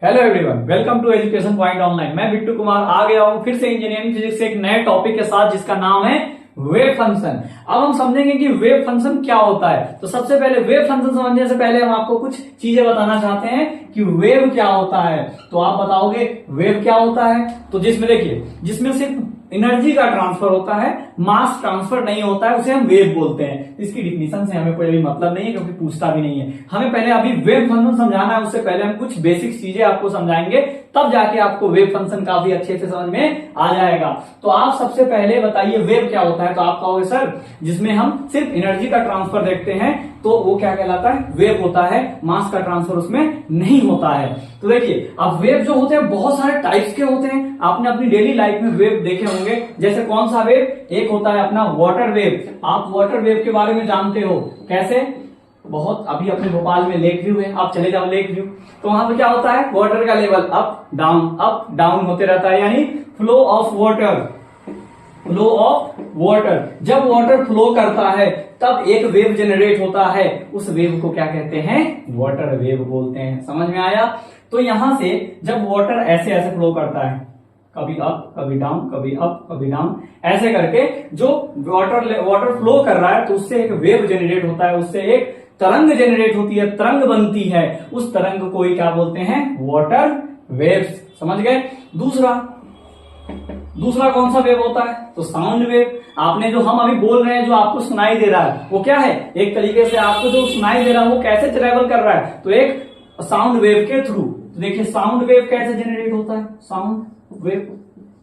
Hello everyone, welcome to education point online. मैं बिट्टू कुमार आ गया हूं फिर से इंजीनियरिंग फिजिक्स से एक नए टॉपिक के साथ जिसका नाम है वेव फंक्शन। अब हम समझेंगे कि वेव फंक्शन क्या होता है। तो सबसे पहले वेव फंक्शन समझने से पहले हम आपको कुछ चीजें बताना चाहते हैं कि वेव क्या होता है। तो आप बताओगे वेव क्या होता है। तो जिसमें देखिए, जिसमें सिर्फ एनर्जी का ट्रांसफर होता है, मास ट्रांसफर नहीं होता है, उसे हम वेव बोलते हैं। इसकी डिफिनीशन से हमें कोई भी मतलब नहीं है क्योंकि पूछता भी नहीं है। हमें पहले अभी वेव फंक्शन समझाना है, उससे पहले हम कुछ बेसिक चीजें आपको समझाएंगे, तब जाके आपको वेव फंक्शन काफी अच्छे से समझ में आ जाएगा। तो आप सबसे पहले बताइए वेव क्या होता है। तो आप कहोगे सर जिसमें हम सिर्फ एनर्जी का ट्रांसफर देखते हैं तो वो क्या कहलाता है, वेव होता है, मास का ट्रांसफर उसमें नहीं होता है। तो देखिए, अब वेव जो होते हैं बहुत सारे टाइप्स के होते हैं। आपने अपनी डेली लाइफ में वेव देखे होंगे। जैसे कौन सा वेव, एक होता है अपना वाटर वेव। आप वाटर वेव के बारे में जानते हो कैसे, बहुत अभी अपने भोपाल में लेक व्यू है, आप चले जाओ लेक व्यू, तो वहां पे क्या होता है, वाटर का लेवल अप डाउन होते रहता है, यानी flow of water. Flow of water, जब वाटर फ्लो करता है तब एक वेव जनरेट होता है, उस वेव को क्या कहते हैं, वाटर वेव बोलते हैं। समझ में आया। तो यहां से जब वाटर ऐसे ऐसे फ्लो करता है, कभी अप कभी डाउन, कभी अप कभी डाउन, ऐसे करके जो वाटर फ्लो कर रहा है तो उससे एक वेव जनरेट होता है, उससे एक तरंग जनरेट होती है, तरंग बनती है। उस तरंग को ही क्या बोलते हैं, वाटर वेव्स। समझ गए। दूसरा कौन सा वेव होता है, तो साउंड वेव। आपने जो हम अभी बोल रहे हैं, जो आपको सुनाई दे रहा है वो क्या है, एक तरीके से आपको जो सुनाई दे रहा है वो कैसे ट्रेवल कर रहा है, तो एक साउंड वेव के थ्रू। तो देखिए साउंड वेव कैसे जनरेट होता है, साउंड वेव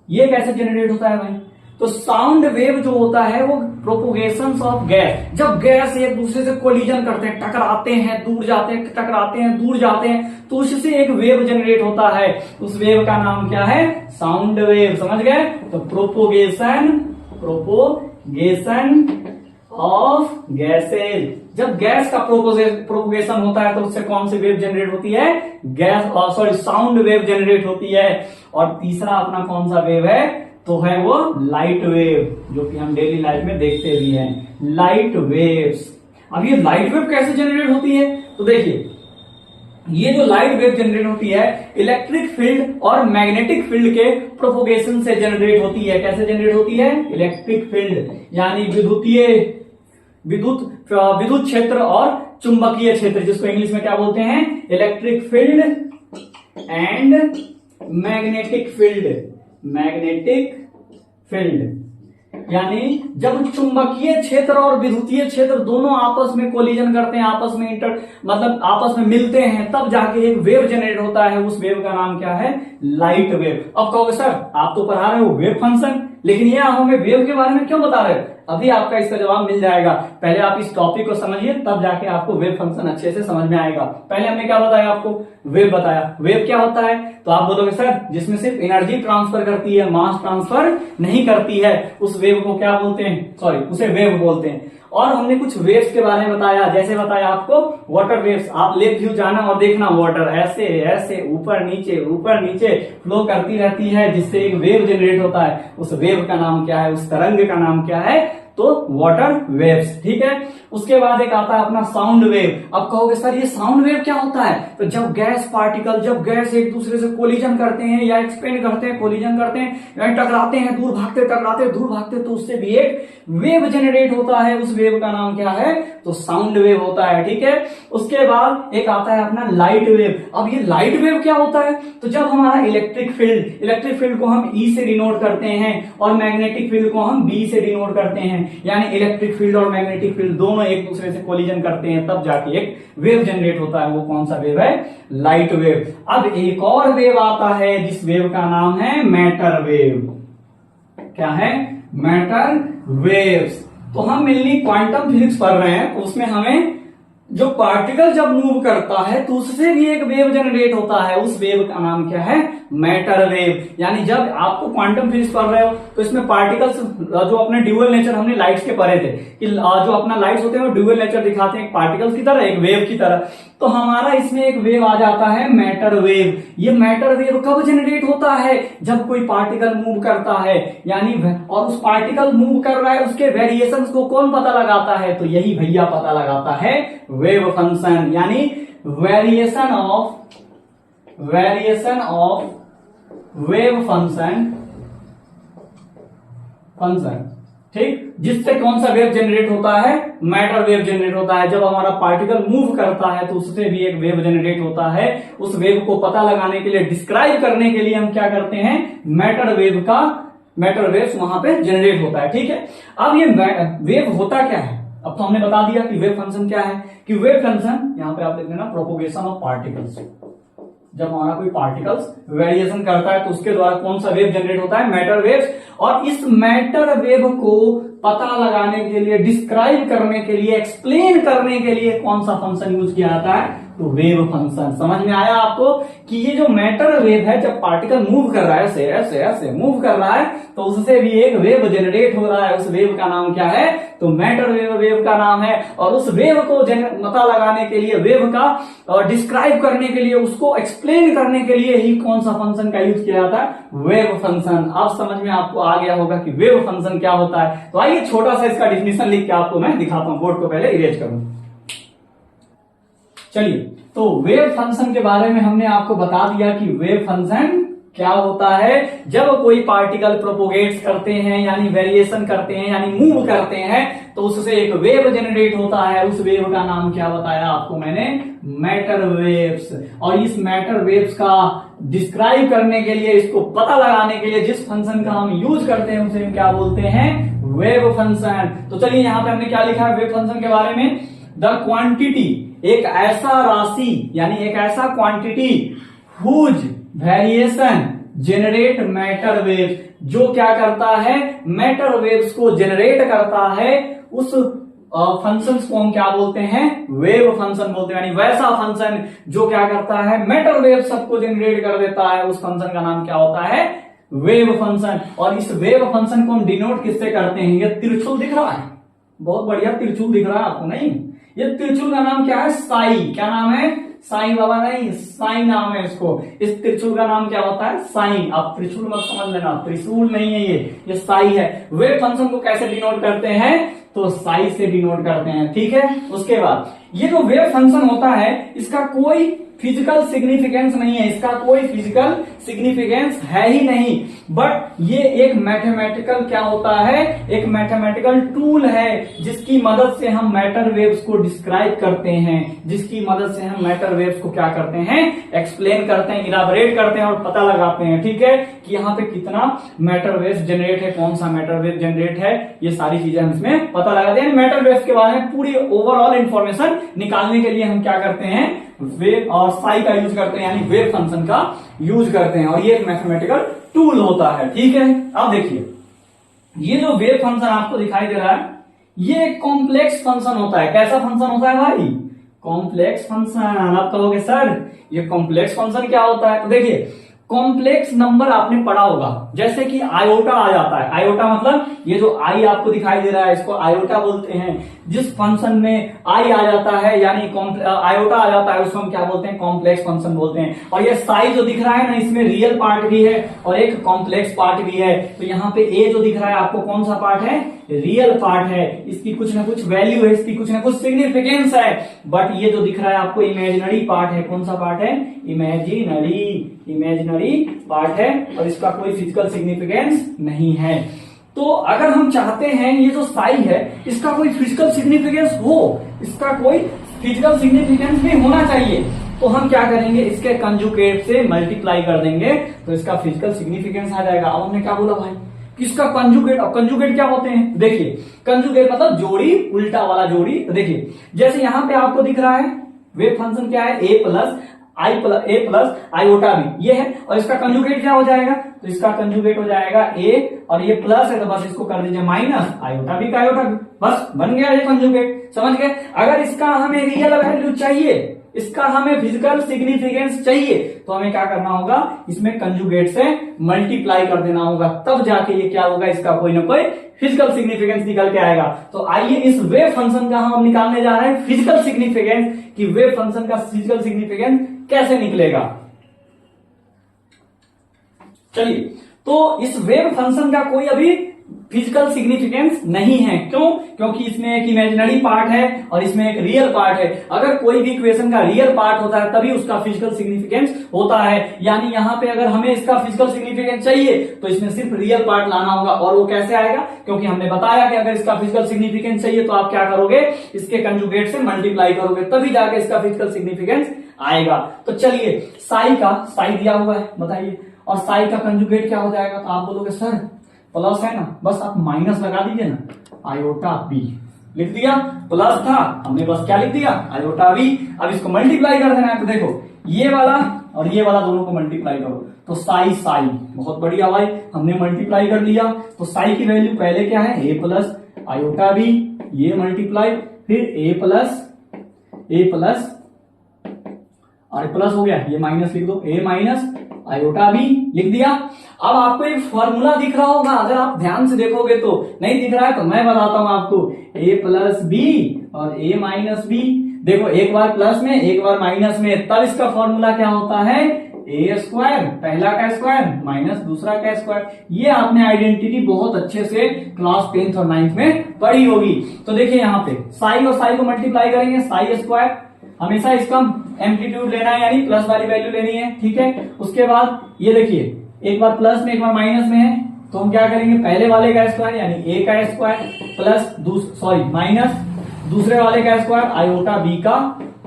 ये कैसे जनरेट होता है भाई। तो साउंड वेव जो होता है वो प्रोपोगेशन ऑफ गैस, जब गैस एक दूसरे से कोलिजन करते हैं, टकराते हैं, दूर जाते हैं, टकराते हैं, दूर जाते हैं, तो उससे एक वेव जनरेट होता है। उस वेव का नाम क्या है, साउंड वेव। समझ गए। तो प्रोपोगेशन ऑफ गैसेज, जब गैस का प्रोपोगेशन होता है तो उससे कौन सी वेव जनरेट होती है, साउंड वेव जनरेट होती है। और तीसरा अपना कौन सा वेव है, तो है वो लाइट वेव, जो कि हम डेली लाइफ में देखते भी हैं, लाइट वेव्स। अब ये लाइट वेव कैसे जनरेट होती है, तो देखिए ये जो लाइट वेव जनरेट होती है इलेक्ट्रिक फील्ड और मैग्नेटिक फील्ड के प्रोपोगेशन से जनरेट होती है। कैसे जनरेट होती है, इलेक्ट्रिक फील्ड यानी विद्युत क्षेत्र और चुंबकीय क्षेत्र, जिसको इंग्लिश में क्या बोलते हैं, electric field and magnetic field. यानी जब चुंबकीय क्षेत्र और विद्युतीय क्षेत्र दोनों आपस में कोलिजन करते हैं, आपस में मतलब आपस में मिलते हैं, तब जाके एक वेव जनरेट होता है। उस वेव का नाम क्या है, लाइट वेव। अब कहोगे सर आप तो पढ़ा रहे हो वेव फंक्शन, लेकिन ये हमें वेव के बारे में क्यों बता रहे हो। अभी आपका इसका जवाब मिल जाएगा। पहले आप इस टॉपिक को समझिए, तब जाके आपको वेव फंक्शन अच्छे से समझ में आएगा। पहले हमने क्या बताया आपको, वेव बताया। वेव क्या होता है, तो आप बोलोगे सर जिसमें सिर्फ एनर्जी ट्रांसफर करती है, मास ट्रांसफर नहीं करती है, उस वेव को क्या बोलते हैं, उसे वेव बोलते हैं। और हमने कुछ वेव्स के बारे में बताया, जैसे बताया आपको वाटर वेव्स। आप लेक व्यू जाना और देखना, वाटर ऐसे ऐसे ऊपर नीचे फ्लो करती रहती है, जिससे एक वेव जनरेट होता है। उस वेव का नाम क्या है, उस तरंग का नाम क्या है, तो वाटर वेव्स। ठीक है। उसके बाद एक आता है अपना साउंड वेव। अब कहोगे सर ये साउंड वेव क्या होता है, तो जब गैस एक दूसरे से कोलिजन करते हैं या एक्सपेंड करते हैं, कोलिजन करते हैं या टकराते हैं, दूर भागते, तो उससे भी एक वेव जनरेट होता है। उस वेव का नाम क्या है, तो साउंड वेव होता है। ठीक है। उसके बाद एक आता है अपना लाइट वेव। अब ये लाइट वेव क्या होता है, तो जब हमारा इलेक्ट्रिक फील्ड को हम ई से डिनोट करते हैं और मैग्नेटिक फील्ड को हम बी से डिनोट करते हैं, यानी इलेक्ट्रिक फील्ड और मैग्नेटिक फील्ड दोनों एक दूसरे से कोलिजन करते हैं, तब जाके एक वेव जनरेट होता है। वो कौन सा वेव है, लाइट वेव। अब एक और वेव आता है जिस वेव का नाम है मैटर वेव। क्या है, मैटर वेव्स। तो हम मेनली क्वांटम फिजिक्स पढ़ रहे हैं, तो उसमें हमें जो पार्टिकल जब मूव करता है तो उससे भी एक वेव जनरेट होता है। उस वेव का नाम क्या है, मैटर वेव। यानी जब आपको क्वांटम फिजिक्स पढ़ रहे हो तो इसमें पार्टिकल्स जो अपने ड्यूअल नेचर हमने लाइट्स के पढ़े थे कि जो अपना लाइट्स होते हैं वो ड्यूअल नेचर दिखाते हैं, एक पार्टिकल्स की तरह, एक वेव की तरह। तो हमारा इसमें एक वेव आ जाता है मैटर वेव। ये मैटर वेव कब जनरेट होता है, जब कोई पार्टिकल मूव करता है, यानी और उस पार्टिकल मूव कर रहा है, उसके वेरिएशंस को कौन पता लगाता है, तो यही भैया पता लगाता है वेव फंक्शन, यानी variation of variation of wave function, ठीक, जिससे कौन सा वेव जनरेट होता है, मैटर वेव जनरेट होता है। जब हमारा पार्टिकल मूव करता है तो उससे भी एक वेव जनरेट होता है। उस वेव को पता लगाने के लिए, डिस्क्राइब करने के लिए हम क्या करते हैं, मैटर वेव्स वहां पे जनरेट होता है। ठीक है, अब ये वेव होता क्या है, अब तो हमने बता दिया कि वेव फंक्शन क्या है, कि वेव फंक्शन यहां पे आप देख लेना, प्रोपोगेशन ऑफ पार्टिकल्स। जब हमारा कोई पार्टिकल्स वेरिएशन करता है तो उसके द्वारा कौन सा वेव जनरेट होता है, मैटर वेव्स। और इस मैटर वेव को पता लगाने के लिए, डिस्क्राइब करने के लिए, एक्सप्लेन करने के लिए कौन सा फंक्शन यूज किया जाता है, तो वेव फंक्शन। समझ में आया आपको कि ये जो मैटर वेव है, जब पार्टिकल मूव कर रहा है, ऐसे ऐसे ऐसे मूव कर रहा है, तो उससे भी एक वेव जनरेट हो रहा है। उस वेव का नाम क्या है, तो मैटर वेव का नाम है। और उस वेव को पता लगाने के लिए, वेव का डिस्क्राइब करने के लिए, उसको एक्सप्लेन करने के लिए ही कौन सा फंक्शन का यूज किया जाता है, वेव फंक्शन। अब समझ में आपको आ गया होगा कि वेव फंक्शन क्या होता है। तो आइए छोटा सा इसका डिफिनेशन लिख के आपको मैं दिखाता हूं, बोर्ड को पहले इरेज करूं। चलिए, तो वेव फंक्शन के बारे में हमने आपको बता दिया कि वेव फंक्शन क्या होता है। जब कोई पार्टिकल प्रोपोगेट्स करते हैं, यानी वेरिएशन करते हैं, यानी मूव करते हैं, तो उससे एक वेव जनरेट होता है। उस वेव का नाम क्या बताया आपको मैंने, मैटर वेव्स। और इस मैटर वेव्स का डिस्क्राइब करने के लिए, इसको पता लगाने के लिए जिस फंक्शन का हम यूज करते हैं उसे हम क्या बोलते हैं, वेव फंक्शन। तो चलिए यहां पे हमने क्या लिखा है वेव फंक्शन के बारे में, द क्वांटिटी, एक ऐसा राशि यानी एक ऐसा quantity, whose variation generate matter wave, जो क्या करता है, मैटर वेव्स को जनरेट करता है। उस फंक्शंस को हम क्या बोलते हैं, वेव फंक्शन बोलते हैं। यानी वैसा फंक्शन जो क्या करता है, मैटर वेव सबको जनरेट कर देता है, उस फंक्शन का नाम क्या होता है, वेव फंक्शन। और इस वेव फंक्शन को हम डिनोट किससे करते हैं, ये त्रिशूल दिख रहा है, बहुत बढ़िया त्रिशूल दिख रहा है आपको, नहीं, ये त्रिशूल का नाम क्या है, साई। क्या नाम है, साई बाबा नहीं, साई नाम है इसको। इस त्रिशूल का नाम क्या होता है, साई। आप त्रिशूल मत समझ लेना, त्रिशूल नहीं है ये साई है। वेव फंक्शन को कैसे डिनोट करते हैं, तो साई से डिनोट करते हैं। ठीक है, उसके बाद ये जो वेव फंक्शन होता है, इसका कोई फिजिकल सिग्निफिकेंस नहीं है, इसका कोई फिजिकल सिग्निफिकेंस है ही नहीं, बट ये एक मैथमेटिकल क्या होता है, एक मैथमेटिकल टूल है, जिसकी मदद से हम मैटर वेव्स को डिस्क्राइब करते हैं, जिसकी मदद से हम मैटर वेव्स को क्या करते हैं, एक्सप्लेन करते हैं, इलाबोरेट करते हैं और पता लगाते हैं। ठीक है, कि यहाँ पे कितना मैटर वेव्स जनरेट है, कौन सा मैटर वेव जनरेट है, ये सारी चीजें हम इसमें पता लगाते हैं। मैटर वेव्स के बारे में पूरी ओवरऑल इंफॉर्मेशन निकालने के लिए हम क्या करते हैं, वेव और साई का यूज करते हैं, यानी वेव फंक्शन का यूज करते हैं। और ये एक मैथमेटिकल टूल होता है। ठीक है, अब देखिए ये जो वेव फंक्शन आपको दिखाई दे रहा है, ये एक कॉम्प्लेक्स फंक्शन होता है। कैसा फंक्शन होता है भाई, कॉम्प्लेक्स फंक्शन। आप कहोगे सर ये कॉम्प्लेक्स फंक्शन क्या होता है, तो देखिए कॉम्प्लेक्स नंबर आपने पढ़ा होगा, जैसे कि आयोटा आ जाता है। आयोटा मतलब ये जो आई आपको दिखाई दे रहा है, इसको आयोटा बोलते हैं। जिस फंक्शन में आई आ जाता है, यानी आयोटा आ जाता है, उसको हम क्या बोलते हैं, कॉम्प्लेक्स फंक्शन बोलते हैं। और ये साई जो दिख रहा है ना, इसमें रियल पार्ट भी है और एक कॉम्प्लेक्स पार्ट भी है। तो यहाँ पे ए जो दिख रहा है आपको, कौन सा पार्ट है, रियल पार्ट है। इसकी कुछ ना कुछ वैल्यू है, इसकी कुछ ना कुछ सिग्निफिकेंस है। बट ये जो दिख रहा है आपको इमेजिनरी पार्ट है। कौन सा पार्ट है, इमेजिनरी पार्ट है, और इसका कोई फिजिकल सिग्निफिकेंस नहीं है। तो अगर हम चाहते हैं ये जो साई है, इसका कोई फिजिकल सिग्निफिकेंस हो, इसका कोई फिजिकल सिग्निफिकेंस भी होना चाहिए, तो हम क्या करेंगे, इसके कंजुगेट से मल्टीप्लाई कर देंगे, तो इसका फिजिकल सिग्निफिकेंस आ जाएगा। अब हमने क्या बोला भाई, किसका कंजुगेट। अब कंजुगेट क्या होते हैं, देखिए कंजुगेट मतलब जोड़ी, उल्टा वाला जोड़ी। तो देखिए जैसे यहां पे आपको दिख रहा है वेव फंक्शन क्या है, ए प्लस आयोटा भी ये है, और इसका कंजुगेट क्या हो जाएगा, तो इसका कंजुगेट हो जाएगा ए, और ये प्लस है तो बस इसको कर दीजिए माइनस, आयोटा भी का आयोटा भी, बस बन गया ये कंजुगेट। समझ गए। अगर इसका हमें रियल वैल्यू चाहिए, इसका हमें फिजिकल सिग्निफिकेंस चाहिए, तो हमें क्या करना होगा, इसमें कंजुगेट से मल्टीप्लाई कर देना होगा, तब जाके ये क्या होगा, इसका कोई ना कोई फिजिकल सिग्निफिकेंस निकल के आएगा। तो आइए इस वेव फंक्शन का हम निकालने जा रहे हैं फिजिकल सिग्निफिकेंस, कि वेव फंक्शन का फिजिकल सिग्निफिकेंस कैसे निकलेगा। चलिए, तो इस वेव फंक्शन का कोई अभी फिजिकल सिग्निफिकेंस नहीं है। क्यों? क्योंकि इसमें एक इमेजिनरी पार्ट है और इसमें एक रियल पार्ट है। अगर कोई भी इक्वेशन का रियल पार्ट होता है तभी उसका फिजिकल सिग्निफिकेंस होता है। यानी यहां पे अगर हमें इसका फिजिकल सिग्निफिकेंस चाहिए तो इसमें सिर्फ रियल पार्ट लाना होगा। और वो कैसे आएगा? क्योंकि हमने बताया कि अगर इसका फिजिकल सिग्निफिकेंस चाहिए तो आप क्या करोगे? इसके कंजुगेट से मल्टीप्लाई करोगे, तभी जाके इसका फिजिकल सिग्निफिकेंस आएगा। तो चलिए, साई दिया हुआ है, बताइए, और साई का कंजुगेट क्या हो जाएगा? तो आप बोलोगे सर प्लस है ना, बस आप माइनस लगा दीजिए ना, आयोटा बी लिख दिया। प्लस था, हमने बस क्या लिख दिया? Iota B. अब इसको मल्टीप्लाई कर देना है, तो देखो ये वाला और ये वाला दोनों को मल्टीप्लाई करो तो साई बहुत बढ़िया भाई, हमने मल्टीप्लाई कर लिया। तो साई की वैल्यू पहले क्या है? ए प्लस आयोटा बी, ये मल्टीप्लाई, फिर ए प्लस और प्लस हो गया, ये माइनस लिख दो, ए माइनस आयोटा बी लिख दिया। अब आपको एक फॉर्मूला दिख रहा होगा, अगर आप ध्यान से देखोगे तो। नहीं दिख रहा है तो मैं बताता हूं आपको, ए प्लस बी और ए माइनस बी। देखो, एक बार प्लस में एक बार माइनस में, तब इसका फॉर्मूला क्या होता है? ए स्क्वायर, पहला का स्क्वायर माइनस दूसरा का स्क्वायर। ये आपने आइडेंटिटी बहुत अच्छे से क्लास 10th और 9th में पढ़ी होगी। तो देखिए यहाँ पे साई और साई को मल्टीप्लाई करेंगे, साई स्क्वायर, हमेशा इसका एम्पलीट्यूड लेना है, यानी प्लस वाली वैल्यू लेनी है, ठीक है। उसके बाद ये देखिए, एक बार प्लस में एक बार माइनस में है, तो हम क्या करेंगे? पहले वाले का स्क्वायर यानी ए का स्क्वायर प्लस माइनस दूसरे वाले का स्क्वायर आयोटा बी का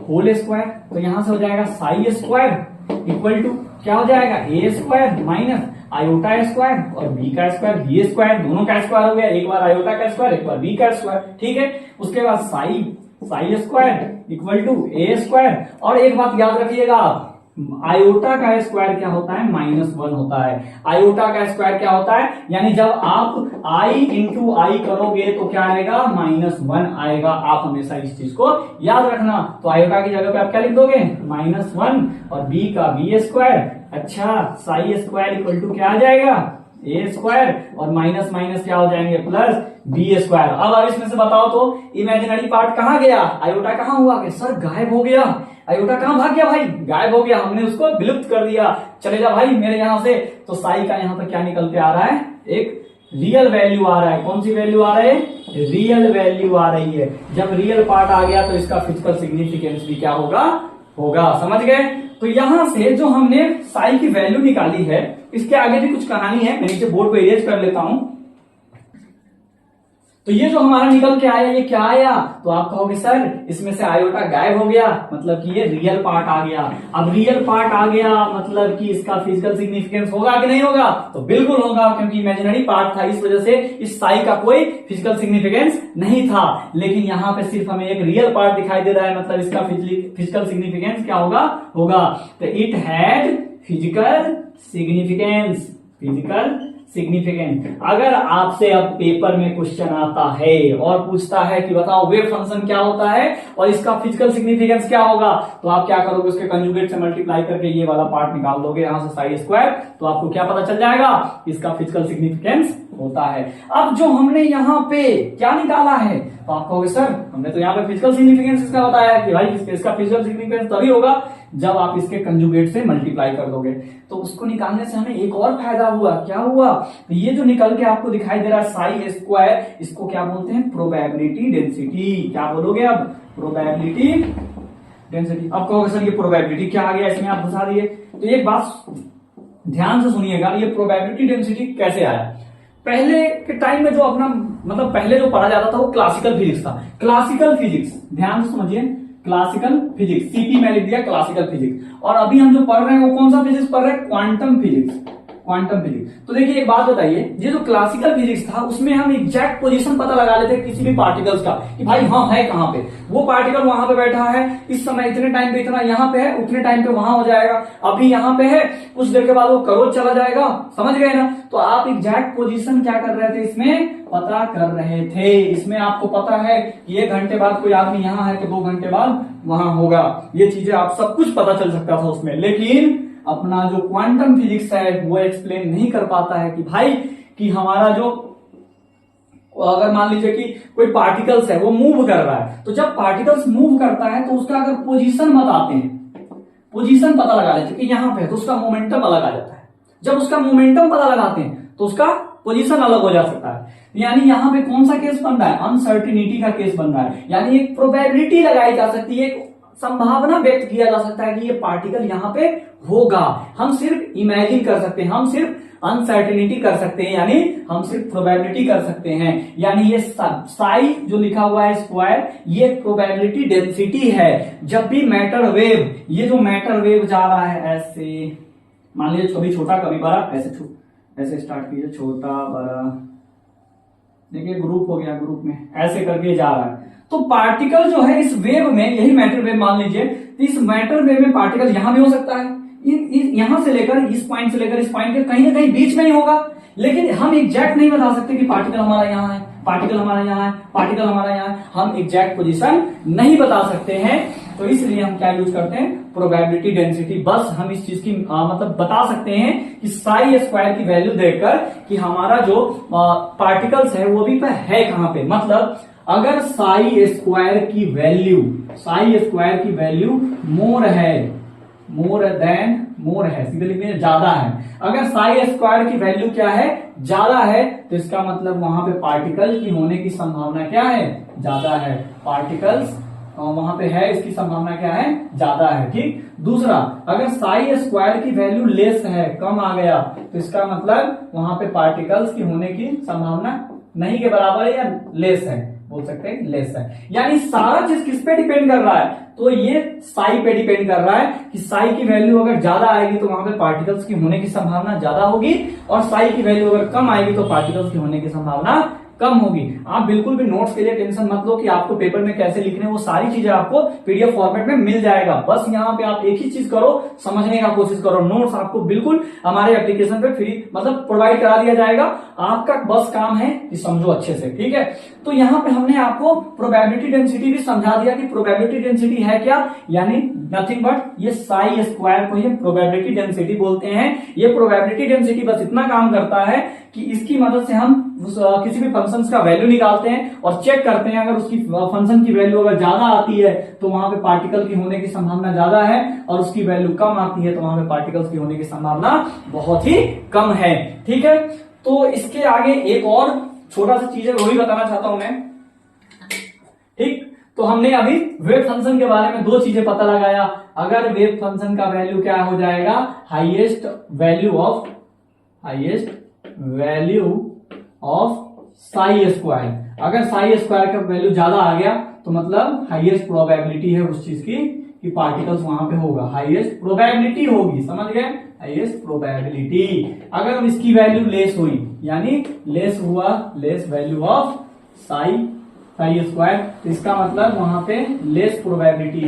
होल स्क्वायर। तो यहां से हो जाएगा साई स्क्वायर इक्वल टू क्या हो जाएगा? A square minus iota square और बी का स्क्वायर, बी स्क्वायर, दोनों का स्क्वायर हो गया, एक बार आयोटा का स्क्वायर एक बार बी का स्क्वायर, ठीक है। उसके बाद psi square equal to A square. और एक बात याद रखिएगा, आयोटा का स्क्वायर क्या होता है? -1 होता है। आयोटा का स्क्वायर क्या होता है? यानी जब आप आई इंटू आई करोगे तो क्या आएगा? -1 आएगा। आप हमेशा इस चीज को याद रखना। तो आयोटा की जगह पे आप क्या लिख दोगे? -1 और बी का बी स्क्वायर। अच्छा, साई स्क्वायर इक्वल टू क्या आ जाएगा? ए स्क्वायर और माइनस माइनस क्या हो जाएंगे? Plus B square. अब इसमें से बताओ तो इमेजिनरी पार्ट कहां गया? आयोटा कहां हुआ? कि सर गायब हो गया। आयोटा कहां भाग गया भाई? गायब हो गया, हमने उसको विलुप्त कर दिया। चले जा भाई मेरे यहां से। तो साई का यहां पर क्या निकल के आ रहा है? एक रियल वैल्यू आ रहा है। कौन सी वैल्यू आ रहा है? रियल वैल्यू आ रही है। जब रियल पार्ट आ गया तो इसका फिजिकल सिग्निफिकेंस भी क्या होगा। समझ गए? तो यहां से जो हमने साई की वैल्यू निकाली है, इसके आगे भी कुछ कहानी है, मैं नीचे बोर्ड को इरेज कर लेता हूं। तो ये जो हमारा निकल के आया, ये क्या आया? तो आप कहोगे सर इसमें से आयोटा गायब हो गया, मतलब कि ये रियल पार्ट आ गया। अब रियल पार्ट आ गया मतलब कि इसका फिजिकल सिग्निफिकेंस होगा कि नहीं होगा? तो बिल्कुल होगा, क्योंकि इमेजिनरी पार्ट था, इस वजह से इस साई का कोई फिजिकल सिग्निफिकेंस नहीं था। लेकिन यहाँ पे सिर्फ हमें एक रियल पार्ट दिखाई दे रहा है, मतलब इसका फिजिकल सिग्निफिकेंस क्या होगा? तो इट हैड फिजिकल सिग्निफिकेंस। अगर आपसे अब पेपर में क्वेश्चन आता है और पूछता है कि बताओ वेव फंक्शन क्या होता है और इसका फिजिकल सिग्निफिकेंस क्या होगा, तो आप क्या करोगे? उसके कंजुगेट से मल्टीप्लाई करके ये वाला पार्ट निकाल दोगे यहां से साई स्क्वायर, तो आपको क्या पता चल जाएगा? इसका फिजिकल सिग्निफिकेंस होता है। अब जो हमने यहाँ पे क्या निकाला है, तो आप कहोगे सर हमने तो यहाँ पे फिजिकल सिग्निफिकेंस इसका बताया कि भाई इसका फिजिकल सिग्निफिकेंस तभी होगा जब आप इसके कंजुगेट से मल्टीप्लाई कर दोगे। तो उसको निकालने से हमें एक और फायदा हुआ। क्या हुआ? तो ये जो निकल के आपको दिखाई दे रहा है साई स्क्वायर, इसको क्या बोलते हैं? Probability density. क्या बोलोगे अब? Probability density. अब कहोगे सर ये प्रोबेबिलिटी क्या आ गया इसमें, आप घुसा दिए। तो एक बात ध्यान से सुनिएगा, ये प्रोबेबिलिटी डेंसिटी कैसे आया? पहले के टाइम में जो अपना मतलब पहले जो पढ़ा जाता था वो क्लासिकल फिजिक्स था। क्लासिकल फिजिक्स, ध्यान से समझिए, क्लासिकल फिजिक्स, सीपी में लिख दिया क्लासिकल फिजिक्स। और अभी हम जो पढ़ रहे हैं वो कौन सा फिजिक्स पढ़ रहे हैं? Quantum physics. तो देखिए एक बात बताइए, ये जो क्लासिकल फिजिक्स था उसमें हम एग्जैक्ट पोजीशन पता लगा लेते किसी भी पार्टिकल्स का कि भाई हाँ है कहां पे, वो पार्टिकल वहां पे बैठा है, इस समय इतने टाइम पे इतना यहाँ पे है, उतने टाइम पे वहां हो जाएगा, अभी यहाँ पे है, कुछ देर के बाद वो करोड़ चला जाएगा। समझ गए ना? तो आप एग्जैक्ट पोजीशन क्या कर रहे थे? इसमें पता कर रहे थे। इसमें आपको पता है कि 1 घंटे बाद कोई आदमी यहाँ है तो 2 घंटे बाद वहां होगा। ये चीजें आप सब कुछ पता चल सकता था उसमें। लेकिन अपना जो क्वांटम फिजिक्स है वो एक्सप्लेन नहीं कर पाता है कि भाई कि हमारा जो, अगर मान लीजिए कि कोई पार्टिकल्स है वो मूव कर रहा है, तो जब पार्टिकल्स मूव करता है तो उसका अगर पोजीशन बताते हैं, पोजीशन पता लगा लेते कि यहां पे है, तो उसका मोमेंटम अलग आ जाता है। जब उसका मोमेंटम पता लगाते हैं तो उसका पोजीशन अलग हो जा सकता है। यानी यहाँ पे कौन सा केस बन रहा है, अनसर्टिनिटी का केस बन रहा है, यानी एक प्रोबेबिलिटी लगाई जा सकती है, एक संभावना व्यक्त किया जा सकता है कि ये पार्टिकल यहाँ पे होगा। हम सिर्फ इमेजिन कर सकते हैं, हम सिर्फ अनसर्टिनिटी कर सकते हैं, यानी हम सिर्फ प्रोबेबिलिटी कर सकते हैं। यानी ये साई जो लिखा हुआ है स्क्वायर, ये प्रोबेबिलिटी डेंसिटी है। जब भी मैटर वेव, ये जो मैटर वेव जा रहा है ऐसे, मान लीजिए कभी छोटा कभी बड़ा, ऐसे स्टार्ट कीजिए, छोटा बड़ा, देखिए ग्रुप हो गया, ग्रुप में ऐसे करके जा रहा है। तो पार्टिकल जो है इस वेव में, यही मैटर वेव मान लीजिए, तो इस मैटर वेव में पार्टिकल यहां भी हो सकता है, यहां से लेकर इस पॉइंट से लेकर इस पॉइंट के कहीं ना कहीं बीच में ही होगा। लेकिन हम एग्जैक्ट नहीं बता सकते कि पार्टिकल हमारा यहाँ है, पार्टिकल हमारा यहाँ है, पार्टिकल हमारा यहाँ है, हम एग्जैक्ट पोजीशन नहीं बता सकते हैं। तो इसलिए हम क्या यूज करते हैं, प्रोबेबिलिटी डेंसिटी। बस हम इस चीज की मतलब बता सकते हैं कि साई स्क्वायर की वैल्यू देखकर कि हमारा जो पार्टिकल्स है वो भी है कहां पे। मतलब अगर साई स्क्वायर की वैल्यू मोर है, सीधे लिखने ज्यादा है। अगर साई स्क्वायर की वैल्यू क्या है, ज्यादा है, तो इसका मतलब वहां पे पार्टिकल की होने की संभावना क्या है, ज्यादा है। पार्टिकल्स वहां पे है, इसकी संभावना क्या है, ज्यादा है। ठीक। दूसरा, अगर साई स्क्वायर की वैल्यू लेस है, कम आ गया, तो इसका मतलब वहां पे पार्टिकल्स की होने की संभावना नहीं के बराबर है या लेस है, बोल सकते हैं लेस है। यानी सारा चीज किस पे डिपेंड कर रहा है, तो ये साई पे डिपेंड कर रहा है कि साई की वैल्यू अगर ज्यादा आएगी तो वहां पे पार्टिकल्स की होने की संभावना ज्यादा होगी, और साई की वैल्यू अगर कम आएगी तो पार्टिकल्स की होने की संभावना कम होगी। आप बिल्कुल भी नोट्स के लिए टेंशन मत लो कि आपको पेपर में कैसे लिखने हैं, वो सारी चीजें आपको पीडीएफ फॉर्मेट में मिल जाएगा। बस यहाँ पे आप एक ही चीज करो, समझने का कोशिश करो। नोट्स आपको बिल्कुल हमारे एप्लीकेशन पे फ्री मतलब प्रोवाइड करा दिया जाएगा। आपका बस काम है कि समझो अच्छे से, ठीक है। तो यहाँ पे हमने आपको प्रोबेबिलिटी डेंसिटी भी समझा दिया कि प्रोबेबिलिटी डेंसिटी है क्या, यानी नथिंग बट ये साई स्क्वायर को ये प्रोबेबिलिटी डेंसिटी बोलते हैं। ये प्रोबेबिलिटी डेंसिटी बस इतना काम करता है कि इसकी मदद से हम किसी भी फंक्शन का वैल्यू निकालते हैं और चेक करते हैं। अगर उसकी फंक्शन की वैल्यू अगर ज्यादा आती है तो वहां पे पार्टिकल की होने की संभावना ज्यादा है, और उसकी वैल्यू कम आती है तो वहां पे पार्टिकल्स की होने की संभावना बहुत ही कम है। ठीक है। तो इसके आगे एक और छोटा सा चीज है, वो भी बताना चाहता हूं मैं। ठीक। तो हमने अभी वेव फंक्शन के बारे में दो चीजें पता लगाया। अगर वेव फंक्शन का वैल्यू क्या हो जाएगा, highest value of Sai square. अगर साई स्क्वायर का वैल्यू ज्यादा आ गया तो मतलब हाईएस्ट प्रोबेबिलिटी है उस चीज की कि पार्टिकल्स वहां पे होगा, हाईएस्ट प्रोबेबिलिटी होगी, समझ गए, हाईएस्ट प्रोबेबिलिटी। अगर इसकी वैल्यू लेस हुई, यानी लेस हुआ, less value of Sai square, तो इसका मतलब वहां पे लेस प्रोबेबिलिटी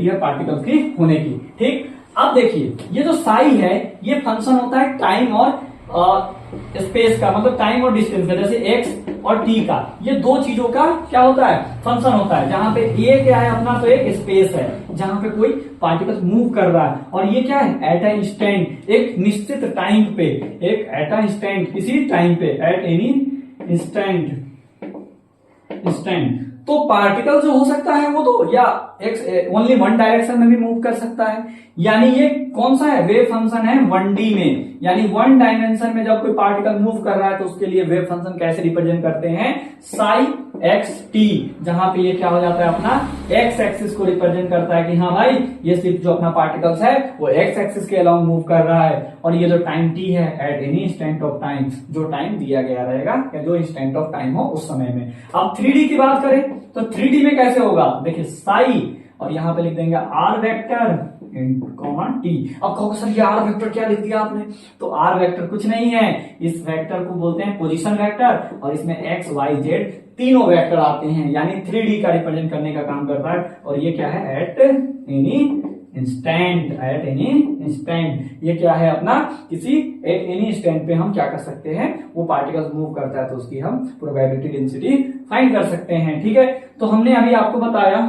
है पार्टिकल्स की होने की। ठीक। अब देखिए, ये जो साई है ये फंक्शन होता है टाइम और स्पेस का, मतलब टाइम और डिस्टेंस का, जैसे एक्स और टी का, ये दो चीजों का क्या होता है, फंक्शन होता है। जहां पे ये क्या है अपना, तो एक स्पेस है जहां पे कोई पार्टिकल मूव कर रहा है, और ये क्या है, एट अ इंस्टेंट, एक निश्चित टाइम पे, एक एट अ इंस्टेंट, किसी टाइम पे, एट एनी इंस्टेंट। तो पार्टिकल जो हो सकता है वो तो या ओनली वन डायरेक्शन में भी मूव कर सकता है। यानी ये कौन सा है, वेव फंक्शन है 1D में, यानी वन डायमेंशन में जब कोई पार्टिकल मूव कर रहा है तो उसके लिए वेव फंक्शन कैसे रिप्रेजेंट करते हैं, साई एक्स टी, जहां पे ये क्या हो जाता है अपना एक्स एक्सिस को रिप्रेजेंट करता है कि हाँ भाई ये सिर्फ जो अपना पार्टिकल्स है वो एक्स एक्सिस के अलाउंग मूव कर रहा है, और ये जो टाइम टी है eight any instant of time, जो टाइम दिया गया रहेगा या जो इंस्टेंट ऑफ टाइम हो उस समय में। अब 3D की बात करें तो 3D में कैसे होगा, देखिए साई, और यहां पे लिख देंगे आर वेक्टर टी। अब कहो सर ये आर वेक्टर क्या लिख दिया आपने, तो आर वेक्टर कुछ नहीं है, इस वेक्टर को बोलते हैं पोजीशन वेक्टर, और इसमें एक्स वाई जेड तीनों वेक्टर आते हैं, यानी 3D का रिप्रेजेंट करने का काम करता है। और ये क्या है, एट एनी इंस्टेंट, ये क्या है अपना, किसी एट एनी इंस्टेंट पे हम क्या कर सकते हैं, वो पार्टिकल्स मूव करता है तो उसकी हम प्रोबेबिलिटी डेंसिटी फाइंड कर सकते हैं। ठीक है। तो हमने अभी आपको बताया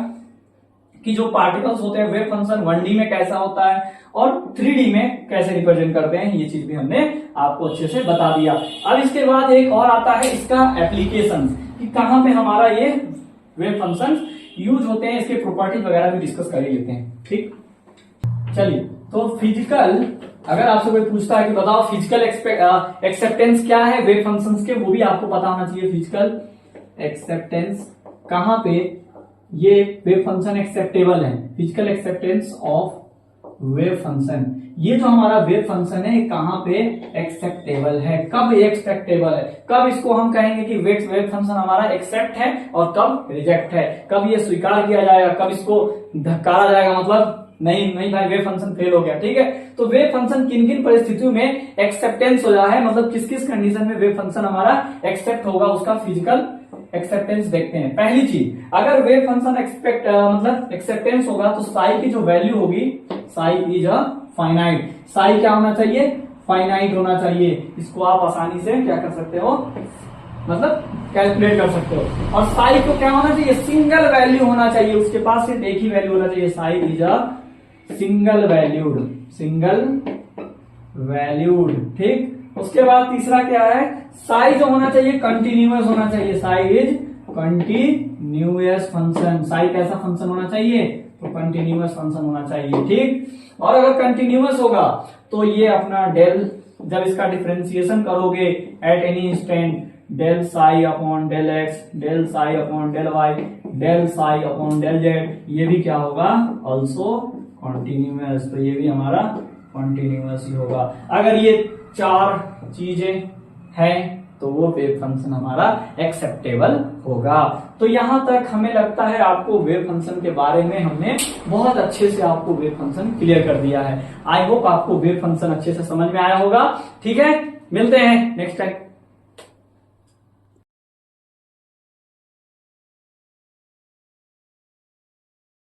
कि जो पार्टिकल्स होते हैं वेव फंक्शन 1D में कैसा होता है और 3D में कैसे रिप्रेजेंट करते हैं, ये चीज भी हमने आपको अच्छे से बता दिया। अब इसके बाद एक और आता है इसका एप्लीकेशन, कि कहां पे हमारा ये वेव फंक्शन यूज होते हैं, इसके प्रॉपर्टी वगैरह भी डिस्कस कर ही लेते हैं। ठीक। चलिए, तो फिजिकल अगर आपसे कोई पूछता है कि बताओ फिजिकल एक्सेप्टेंस क्या है वेव फंक्शंस के, वो भी आपको पता होना चाहिए। फिजिकल एक्सेप्टेंस कहां पे ये वेव फंक्शन एक्सेप्टेबल है, physical acceptance of wave function, ये जो हमारा वेव फंक्शन है कहां पे एक्सेप्टेबल है, कब एक्सेप्टेबल है, कब इसको हम कहेंगे कि वेव फंक्शन हमारा एक्सेप्ट है और कब रिजेक्ट है, कब ये स्वीकार किया जाएगा, कब इसको धक्कारा जाएगा, मतलब नहीं नहीं भाई वेव फंक्शन फेल हो गया। ठीक है, तो वेव फंक्शन किन किन परिस्थितियों में एक्सेप्टेंस हो जाए, मतलब किस किस कंडीशन में वेव फंक्शन हमारा एक्सेप्ट होगा, उसका फिजिकल एक्सेप्टेंस देखते हैं। पहली चीज, अगर वेव फंक्शन मतलब एक्सेप्टेंस होगा तो साई की जो वैल्यू होगी, Sai is a finite, Sai क्या होना चाहिए, फाइनाइट होना चाहिए। इसको आप आसानी से क्या कर सकते हो, मतलब कैलकुलेट कर सकते हो। और साई को क्या होना चाहिए, सिंगल वैल्यू होना चाहिए, उसके पास सिर्फ एक ही वैल्यू होना चाहिए। Sai is a single valued. ठीक, उसके बाद तीसरा क्या है, साई जो होना चाहिए कंटिन्यूअस होना चाहिए, Sai is continuous function, Sai कैसा फंक्शन होना चाहिए, तो कंटिन्यूअस फंक्शन होना चाहिए। ठीक, और अगर कंटिन्यूअस होगा तो ये अपना डेल, जब इसका डिफरेंशिएशन करोगे at any instant, del psi upon del x, del psi upon del y, del psi upon del z, ये भी क्या होगा, ऑल्सो कॉन्टिन्यूअस, तो ये भी हमारा कॉन्टिन्यूअस ही होगा। अगर ये चार चीजें हैं तो वो वेव फंक्शन हमारा एक्सेप्टेबल होगा। तो यहां तक हमें लगता है आपको वेव फंक्शन के बारे में हमने बहुत अच्छे से आपको वेव फंक्शन क्लियर कर दिया है। आई होप आपको वेव फंक्शन अच्छे से समझ में आया होगा। ठीक है, मिलते हैं नेक्स्ट टाइम।